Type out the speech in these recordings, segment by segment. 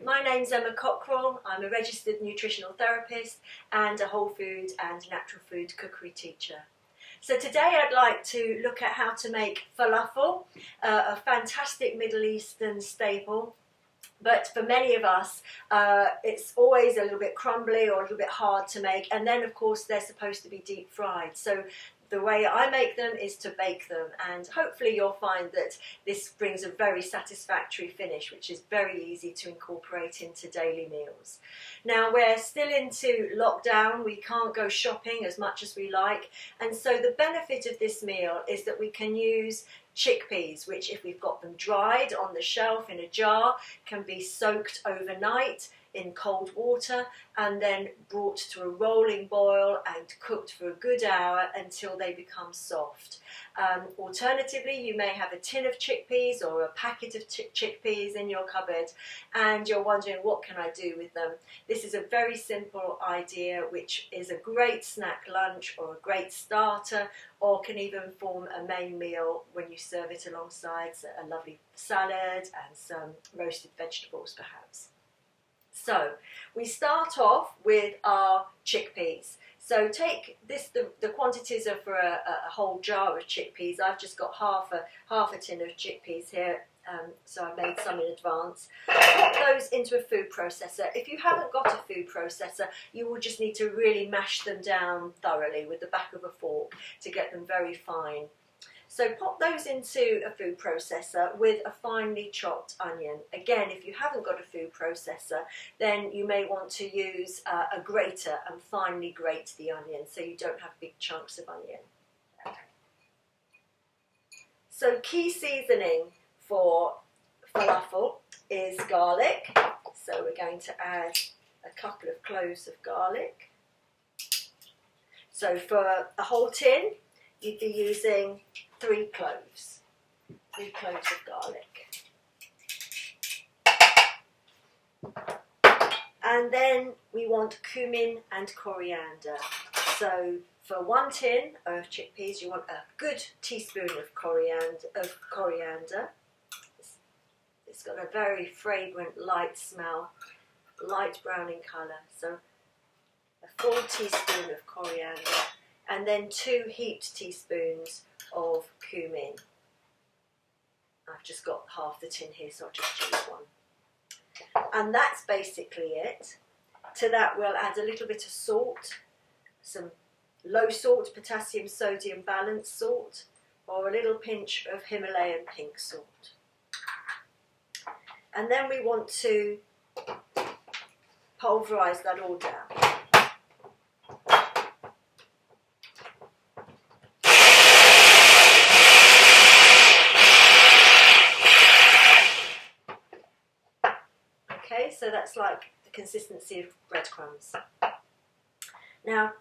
my name's Emma Cockrell. I'm a registered nutritional therapist and a whole food and natural food cookery teacher. So today I'd like to look at how to make falafel, a fantastic Middle Eastern staple. But for many of us, it's always a little bit crumbly or a little bit hard to make. And then, of course, they're supposed to be deep fried. So the way I make them is to bake them. And hopefully you'll find that this brings a very satisfactory finish, which is very easy to incorporate into daily meals. Now, we're still into lockdown. We can't go shopping as much as we like. And so the benefit of this meal is that we can use chickpeas, which if we've got them dried on the shelf in a jar, can be soaked overnight in cold water and then brought to a rolling boil and cooked for a good hour until they become soft. Alternatively, you may have a tin of chickpeas or a packet of chickpeas in your cupboard and you're wondering, what can I do with them? This is a very simple idea which is a great snack lunch or a great starter, or can even form a main meal when you serve it alongside a lovely salad and some roasted vegetables perhaps. So we start off with our chickpeas. So take this, the quantities are for a whole jar of chickpeas. I've just got half a tin of chickpeas here, so I've made some in advance. Put those into a food processor. If you haven't got a food processor, you will just need to really mash them down thoroughly with the back of a fork to get them very fine. So pop those into a food processor with a finely chopped onion. Again, if you haven't got a food processor, then you may want to use a grater and finely grate the onion so you don't have big chunks of onion. So key seasoning for falafel is garlic. So we're going to add a couple of cloves of garlic. So for a whole tin, you'd be using 3 cloves of garlic. And then we want cumin and coriander. So for 1 tin of chickpeas, you want a good teaspoon of coriander. It's got a very fragrant, light smell, light brown in colour. So a full teaspoon of coriander. And then 2 heaped teaspoons of cumin. I've just got half the tin here, so I'll just choose one. And that's basically it. To that we'll add a little bit of salt, some low salt, potassium sodium balance salt, or a little pinch of Himalayan pink salt. And then we want to pulverise that all down. So that's like the consistency of breadcrumbs. Now,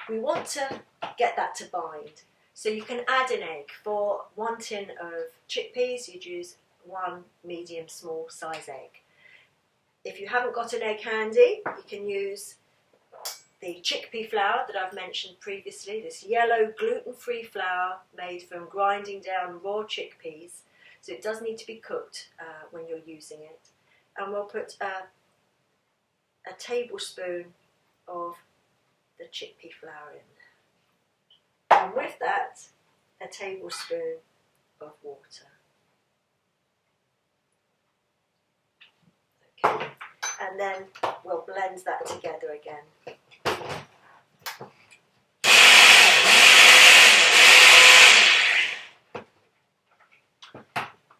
we want to get that to bind. So you can add an egg. For 1 tin of chickpeas, you'd use 1 medium small size egg. If you haven't got an egg handy, you can use the chickpea flour that I've mentioned previously, this yellow gluten-free flour made from grinding down raw chickpeas. So it does need to be cooked when you're using it. And we'll put a tablespoon of the chickpea flour in. And with that, a tablespoon of water. Okay. And then we'll blend that together again.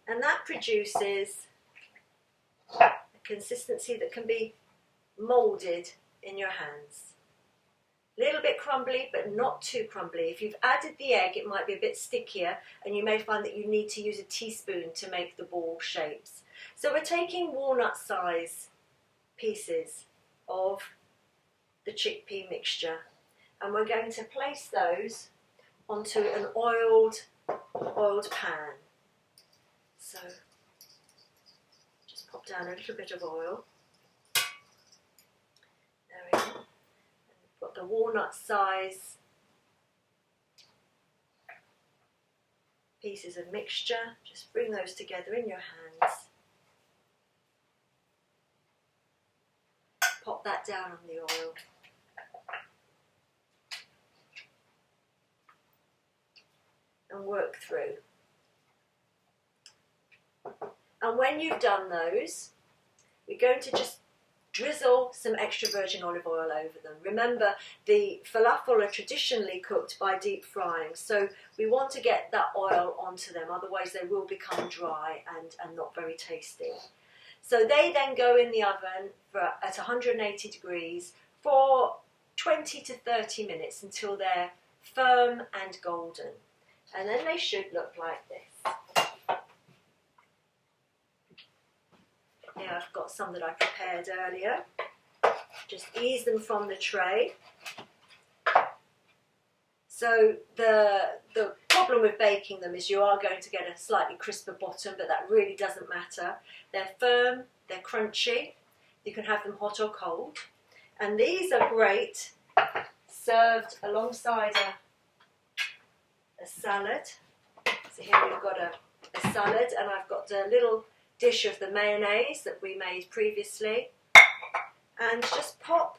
And that produces a consistency that can be moulded in your hands. A little bit crumbly, but not too crumbly. If you've added the egg, it might be a bit stickier, and you may find that you need to use a teaspoon to make the ball shapes. So we're taking walnut size pieces of the chickpea mixture, and we're going to place those onto an oiled pan. So just pop down a little bit of oil. There we go. And we've got the walnut size pieces of mixture. Just bring those together in your hands. pop that down on the oil. And work through. And when you've done those, we're going to just drizzle some extra virgin olive oil over them. Remember, the falafel are traditionally cooked by deep frying, so we want to get that oil onto them, otherwise they will become dry and not very tasty. So they then go in the oven at 180 degrees for 20 to 30 minutes until they're firm and golden. And then they should look like this. Here I've got some that I prepared earlier. Just ease them from the tray. So the problem with baking them is you are going to get a slightly crisper bottom, but that really doesn't matter. They're firm, they're crunchy. You can have them hot or cold. And these are great served alongside a salad. So here we've got a salad, and I've got a little dish of the mayonnaise that we made previously, and just pop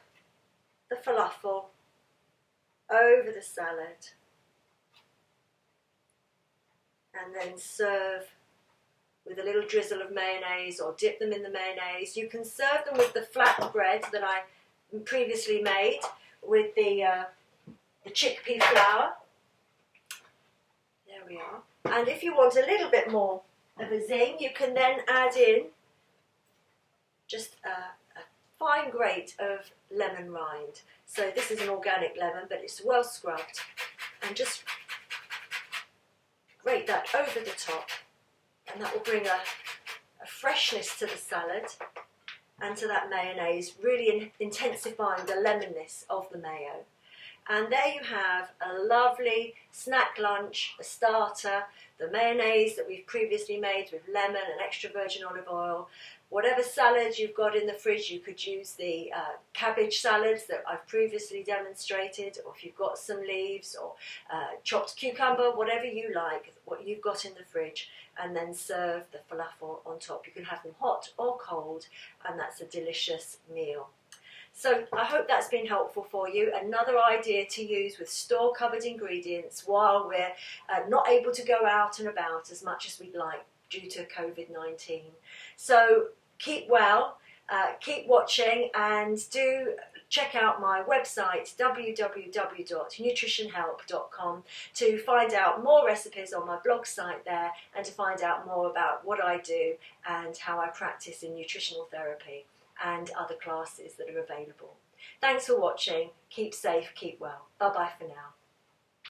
the falafel over the salad and then serve with a little drizzle of mayonnaise or dip them in the mayonnaise. You can serve them with the flat bread that I previously made with the chickpea flour. There we are. And if you want a little bit more of a zing, you can then add in just a fine grate of lemon rind. So this is an organic lemon, but it's well scrubbed. And just grate that over the top, and that will bring a freshness to the salad and to that mayonnaise, really intensifying the lemonness of the mayo. And there you have a lovely snack lunch, a starter, the mayonnaise that we've previously made with lemon and extra virgin olive oil. Whatever salad you've got in the fridge, you could use the cabbage salads that I've previously demonstrated, or if you've got some leaves or chopped cucumber, whatever you like, what you've got in the fridge, and then serve the falafel on top. You can have them hot or cold, and that's a delicious meal. So I hope that's been helpful for you. Another idea to use with store-cupboard ingredients while we're not able to go out and about as much as we'd like due to COVID-19. So keep well, keep watching, and do check out my website www.nutritionhelp.com to find out more recipes on my blog site there, and to find out more about what I do and how I practice in nutritional therapy and other classes that are available. Thanks for watching. Keep safe, keep well. Bye-bye for now.